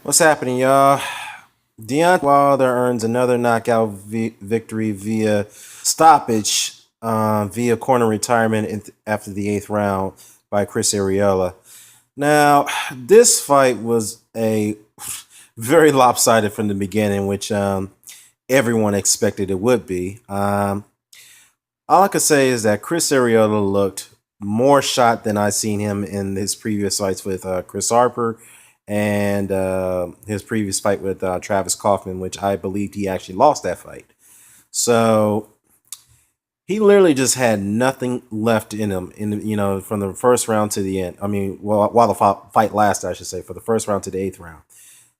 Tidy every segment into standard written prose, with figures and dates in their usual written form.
What's happening, y'all? Deontay Wilder earns another knockout victory via stoppage, via corner retirement after the eighth round by Chris Arreola. Now, this fight was a very lopsided from the beginning, which everyone expected it would be. All I could say is that Chris Arreola looked more shot than I seen him in his previous fights with Chris Harper and his previous fight with Travis Kaufman, which I believed he actually lost that fight. So he literally just had nothing left in him, from the first round to the end. I mean, well, while the fight lasted, I should say, for the first round to the eighth round,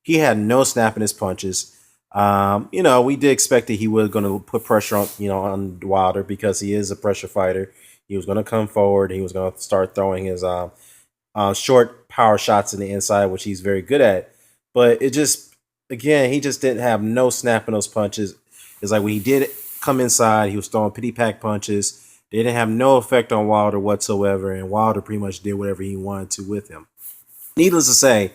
he had no snap in his punches. We did expect that he was going to put pressure on Wilder because he is a pressure fighter. He was going to come forward. He was going to start throwing his short power shots in the inside, which he's very good at. But it just, again, he just didn't have no snap in those punches. It's like when he did come inside, he was throwing pity pack punches. They didn't have no effect on Wilder whatsoever, and Wilder pretty much did whatever he wanted to with him. Needless to say,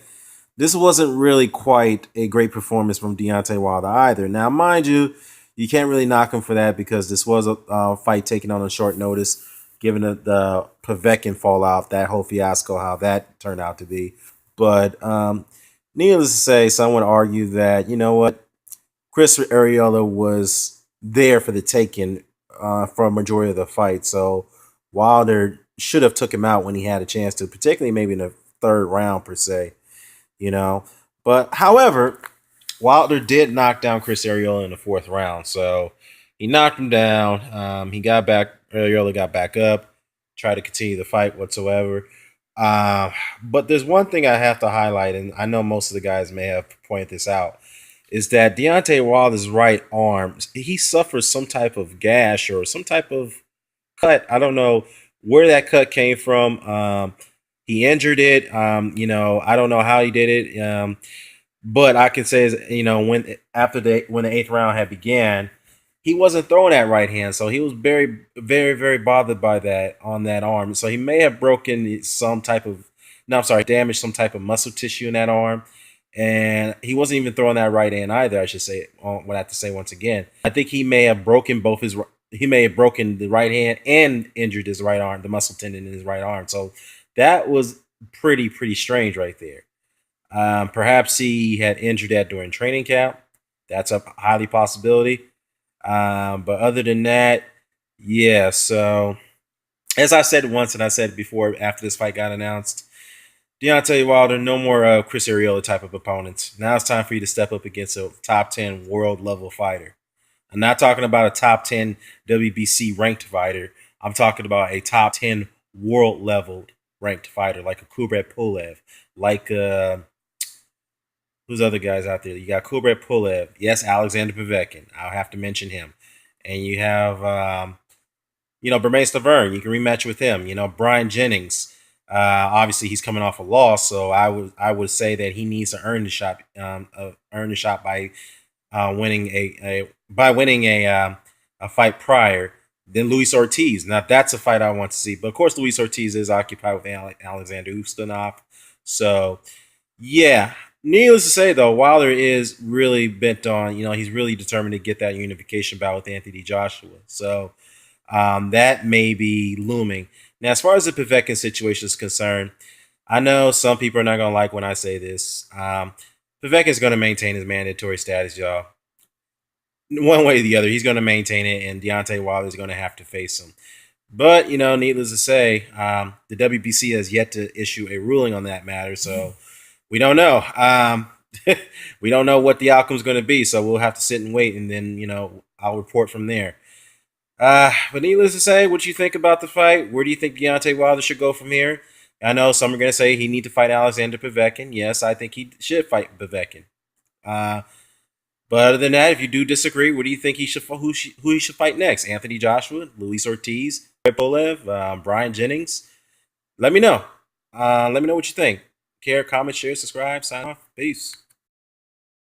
this wasn't really quite a great performance from Deontay Wilder either. Now, mind you, you can't really knock him for that because this was a fight taken on a short notice, given the Povetkin fallout, that whole fiasco, how that turned out to be. But needless to say, some would argue that, you know what, Chris Arreola was there for the taking for a majority of the fight. So Wilder should have took him out when he had a chance to, particularly maybe in the third round per se, you know. But however, Wilder did knock down Chris Arreola in the fourth round. So he knocked him down. He got back. Arreola got back up, tried to continue the fight whatsoever. But there's one thing I have to highlight, and I know most of the guys may have pointed this out, is that Deontay Wilder's right arm, he suffers some type of gash or some type of cut. I don't know where that cut came from. He injured it. I don't know how he did it. But I can say, when the eighth round had began, he wasn't throwing that right hand, so he was very, very, very bothered by that on that arm. So he may have broken some type of, no, I'm sorry, damaged some type of muscle tissue in that arm, and he wasn't even throwing that right hand either. I should say, what I have to say once again, I think he may have broken he may have broken the right hand and injured his right arm, the muscle tendon in his right arm. So that was pretty strange right there. Perhaps he had injured that during training camp. That's a highly possibility. But other than that, yeah. So as I said once, and I said before after this fight got announced, Deontay Wilder, no more Chris Arreola type of opponents. Now it's time for you to step up against a top 10 world level fighter. I'm not talking about a top 10 WBC ranked fighter. I'm talking about a top 10 world level ranked fighter like a Kubrat Pulev, like who's other guys out there? You got Kubrat Pulev. Yes, Alexander Povetkin. I'll have to mention him. And you have, Bermane Stavern. You can rematch with him. Brian Jennings. Obviously, he's coming off a loss, so I would say that he needs to earn the shot. Earn the shot by winning a fight prior. Then Luis Ortiz. Now that's a fight I want to see. But of course, Luis Ortiz is occupied with Alexander Ustinov. So yeah. Needless to say, though, Wilder is really bent on, he's really determined to get that unification bout with Anthony Joshua. So that may be looming. Now, as far as the Povetkin situation is concerned, I know some people are not going to like when I say this. Povetkin is going to maintain his mandatory status, y'all. One way or the other, he's going to maintain it, and Deontay Wilder is going to have to face him. But, needless to say, the WBC has yet to issue a ruling on that matter, so we don't know. We don't know what the outcome is going to be, so we'll have to sit and wait, and then, I'll report from there. But needless to say, what you think about the fight? Where do you think Deontay Wilder should go from here? I know some are going to say he need to fight Alexander Povetkin. Yes, I think he should fight Povetkin. But other than that, if you do disagree, what do you think who he should fight next? Anthony Joshua, Luis Ortiz, Pulev, Brian Jennings? Let me know. Let me know what you think. Comment, share, subscribe, sign off. Peace.